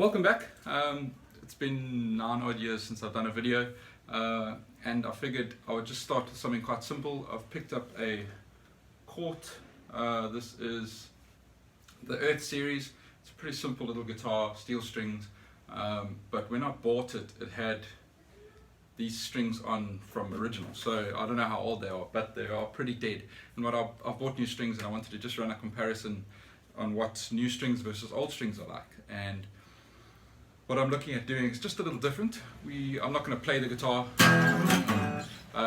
Welcome back. It's been 9 odd years since I've done a video, and I figured I would just start with something quite simple. I've picked up a Cort. This is the Earth series. It's a pretty simple little guitar, steel strings, but when I bought it, it had these strings on from original, so I don't know how old they are, but they are pretty dead. And I've bought new strings, and I wanted to just run a comparison on what new strings versus old strings are like. And what I'm looking at doing is just a little different. I'm not going to play the guitar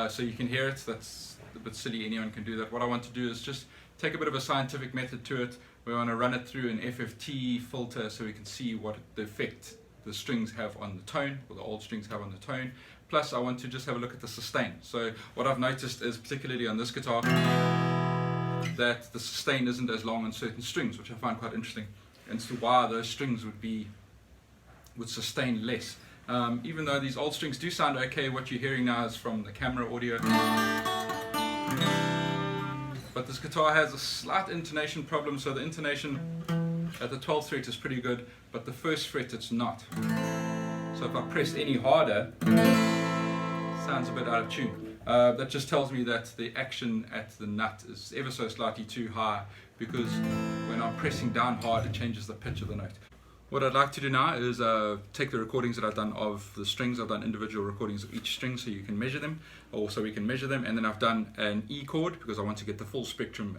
so you can hear it. That's a bit silly, anyone can do that. What I want to do is just take a bit of a scientific method to it. We want to run it through an FFT filter so we can see what the effect the strings have on the tone, or the old strings have on the tone. Plus I want to just have a look at the sustain. So what I've noticed is, particularly on this guitar, that the sustain isn't as long on certain strings, which I find quite interesting, and as to why those strings would sustain less. Even though these old strings do sound okay, what you're hearing now is from the camera audio. But this guitar has a slight intonation problem, so the intonation at the 12th fret is pretty good, but the 1st fret it's not. So if I press any harder, it sounds a bit out of tune. That just tells me that the action at the nut is ever so slightly too high, because when I'm pressing down hard, it changes the pitch of the note. What I'd like to do now is take the recordings that I've done of the strings. I've done individual recordings of each string so you can measure them, or so we can measure them, and then I've done an E chord because I want to get the full spectrum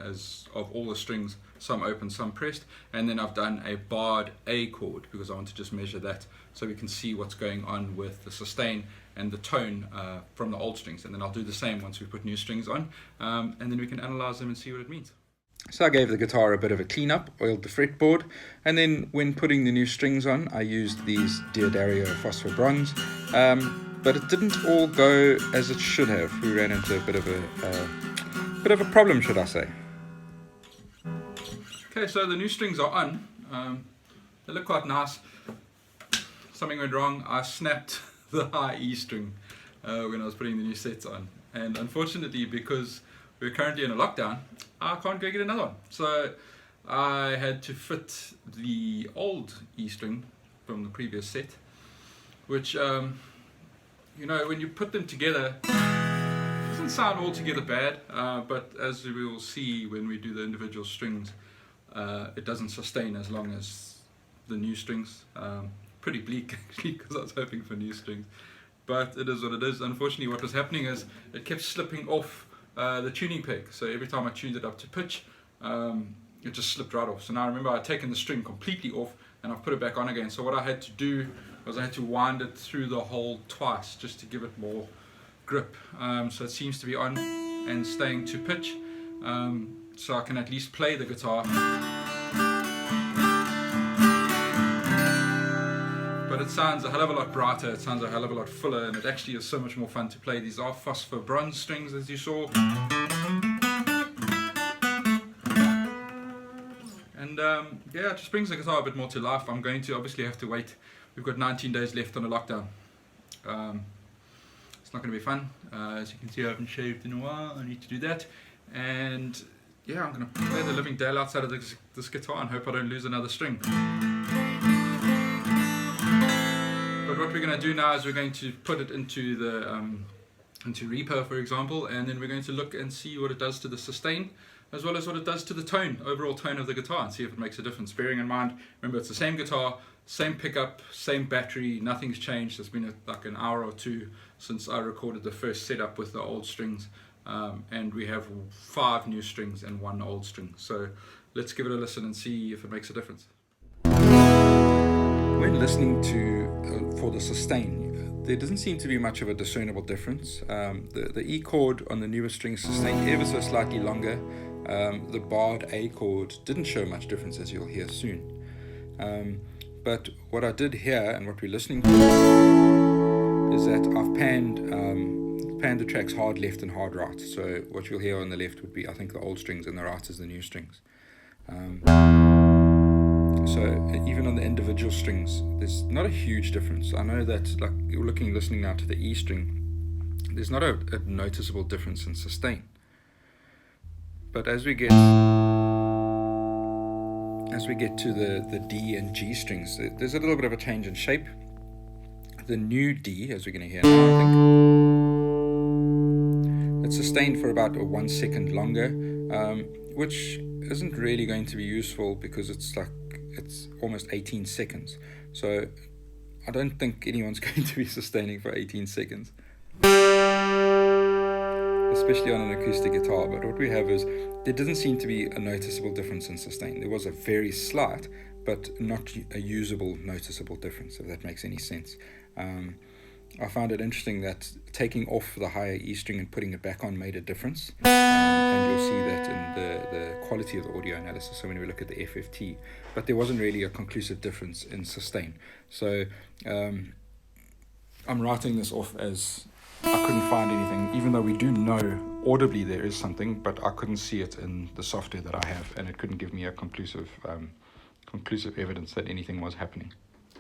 of all the strings, some open, some pressed, and then I've done a barred A chord because I want to just measure that so we can see what's going on with the sustain and the tone from the old strings, and then I'll do the same once we put new strings on, and then we can analyze them and see what it means. So I gave the guitar a bit of a clean up, oiled the fretboard, and then when putting the new strings on, I used these Diodario phosphor bronze, but it didn't all go as it should have. We ran into a bit of a problem, should I say. Okay, so the new strings are on. They look quite nice. Something went wrong. I snapped the high E string when I was putting the new sets on, and unfortunately, because we're currently in a lockdown, I can't go get another one. So I had to fit the old E string from the previous set, which, when you put them together, it doesn't sound altogether bad, but as we will see when we do the individual strings, it doesn't sustain as long as the new strings. Pretty bleak actually, because I was hoping for new strings, but it is what it is. Unfortunately, what was happening is it kept slipping off the tuning peg, so every time I tuned it up to pitch, it just slipped right off. So now I remember I'd taken the string completely off and I've put it back on again. So what I had to do was I had to wind it through the hole twice just to give it more grip. So it seems to be on and staying to pitch, so I can at least play the guitar. But it sounds a hell of a lot brighter, it sounds a hell of a lot fuller, and it actually is so much more fun to play. These are phosphor bronze strings, as you saw. And yeah, it just brings the guitar a bit more to life. I'm going to obviously have to wait. We've got 19 days left on the lockdown. It's not going to be fun. As you can see, I haven't shaved in a while. I need to do that. And yeah, I'm going to play the living daylights out of this guitar and hope I don't lose another string. But what we're going to do now is we're going to put it into the into repo, for example, and then we're going to look and see what it does to the sustain, as well as what it does to the tone, overall tone of the guitar, and see if it makes a difference. Bearing in mind, remember, it's the same guitar, same pickup, same battery, nothing's changed. It's been like an hour or two since I recorded the first setup with the old strings, and we have 5 new strings and 1 old string. So let's give it a listen and see if it makes a difference. When listening for the sustain, there doesn't seem to be much of a discernible difference. The E chord on the newer strings sustain ever so slightly longer. The barred A chord didn't show much difference, as you'll hear soon. But what I did here, and what we're listening to, is that I've panned the tracks hard left and hard right. So what you'll hear on the left would be, I think, the old strings, and the right is the new strings. So even on the individual strings, there's not a huge difference. I know that, like, you're listening now to the E string, there's not a noticeable difference in sustain. But as we get as we get to the D and G strings, there's a little bit of a change in shape. The new D, as we're going to hear now, I think, it's sustained for about 1 second longer, which isn't really going to be useful because it's almost 18 seconds. So I don't think anyone's going to be sustaining for 18 seconds, especially on an acoustic guitar. But what we have is, there doesn't seem to be a noticeable difference in sustain. There was a very slight, but not a usable, noticeable difference, if that makes any sense. I found it interesting that taking off the higher E string and putting it back on made a difference, and you'll see that in the quality of the audio analysis, so when we look at the FFT, but there wasn't really a conclusive difference in sustain. So I'm writing this off as I couldn't find anything, even though we do know audibly there is something, but I couldn't see it in the software that I have, and it couldn't give me a conclusive evidence that anything was happening.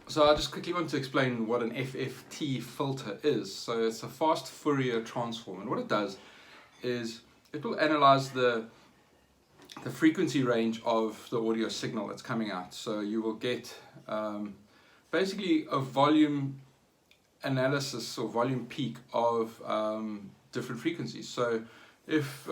So I just quickly want to explain what an FFT filter is. So it's a fast Fourier transform, and what it does is it will analyze the frequency range of the audio signal that's coming out. So you will get basically a volume analysis or volume peak of different frequencies. So if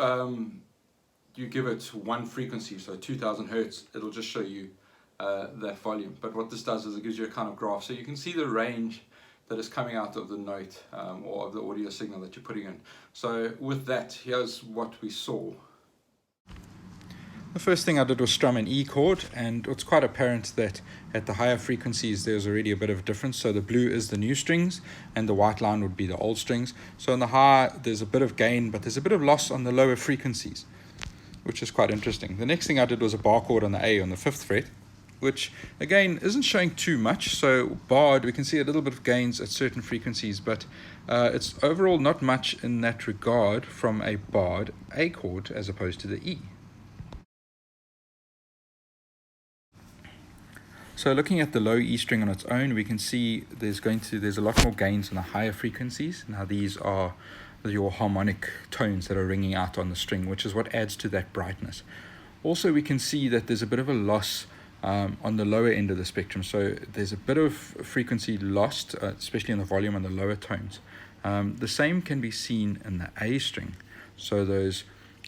you give it one frequency, so 2000 Hertz, it'll just show you that volume. But what this does is it gives you a kind of graph, so you can see the range that is coming out of the note or of the audio signal that you're putting in. So with that, here's what we saw. The first thing I did was strum an E chord, and it's quite apparent that at the higher frequencies there's already a bit of a difference. So the blue is the new strings and the white line would be the old strings. So in the high there's a bit of gain, but there's a bit of loss on the lower frequencies, which is quite interesting. The next thing I did was a bar chord on the A on the 5th fret, which again isn't showing too much. So barred, we can see a little bit of gains at certain frequencies, but it's overall not much in that regard from a barred A chord as opposed to the E. So looking at the low E string on its own, we can see there's a lot more gains on the higher frequencies. Now these are your harmonic tones that are ringing out on the string, which is what adds to that brightness. Also, we can see that there's a bit of a loss on the lower end of the spectrum. So there's a bit of frequency lost, especially in the volume on the lower tones. The same can be seen in the A string. So those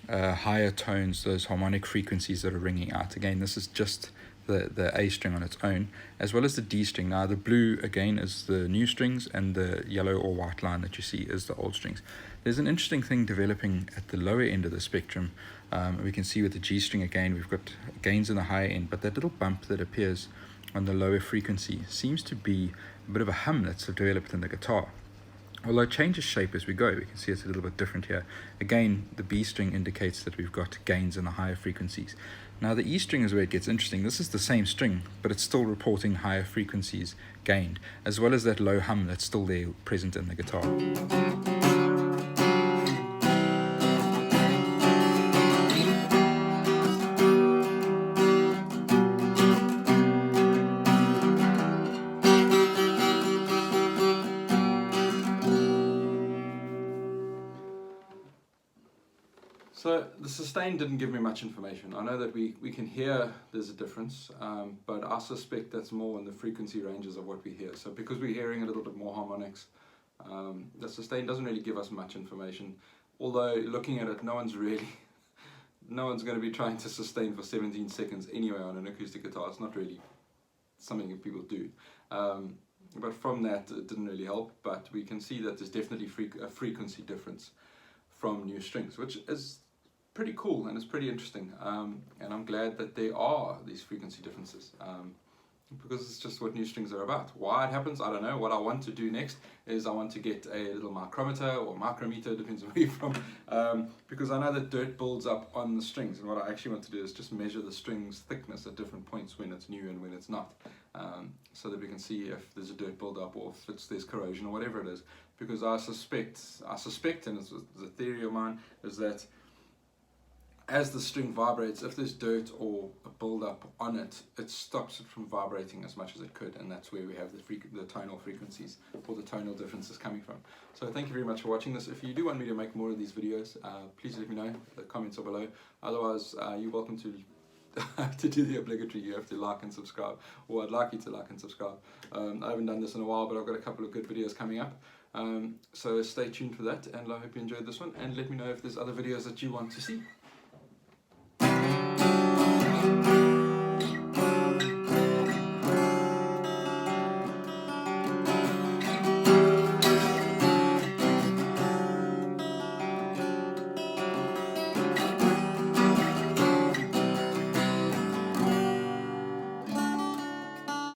higher tones, those harmonic frequencies that are ringing out. Again, this is just the A string on its own, as well as the D string. Now the blue again is the new strings, and the yellow or white line that you see is the old strings. There's an interesting thing developing at the lower end of the spectrum. We can see with the G string again, we've got gains in the higher end, but that little bump that appears on the lower frequency seems to be a bit of a hum that's developed in the guitar. Although it changes shape as we go, we can see it's a little bit different here. Again, the B string indicates that we've got gains in the higher frequencies. Now the E string is where it gets interesting. This is the same string, but it's still reporting higher frequencies gained, as well as that low hum that's still there present in the guitar. So the sustain didn't give me much information. I know that we can hear there's a difference, but I suspect that's more in the frequency ranges of what we hear. So because we're hearing a little bit more harmonics, the sustain doesn't really give us much information. Although looking at it, no one's going to be trying to sustain for 17 seconds anyway on an acoustic guitar. It's not really something that people do. But from that, it didn't really help. But we can see that there's definitely a frequency difference from new strings, which is pretty cool and it's pretty interesting, and I'm glad that there are these frequency differences, because it's just what new strings are about. Why it happens, I don't know. What I want to do next is I want to get a little micrometer or micrometer, depends on where you're from, because I know that dirt builds up on the strings, and what I actually want to do is just measure the string's thickness at different points when it's new and when it's not, so that we can see if there's a dirt build-up or if there's corrosion or whatever it is. Because I suspect, and it's a theory of mine, is that as the string vibrates, if there's dirt or a build-up on it, it stops it from vibrating as much as it could, and that's where we have the tonal frequencies or the tonal differences coming from. So thank you very much for watching this. If you do want me to make more of these videos, please let me know. The comments are below. Otherwise, you're welcome to to do the obligatory, you have to like and subscribe, or I'd like you to like and subscribe. I haven't done this in a while, but I've got a couple of good videos coming up. So stay tuned for that, and I hope you enjoyed this one, and let me know if there's other videos that you want to see.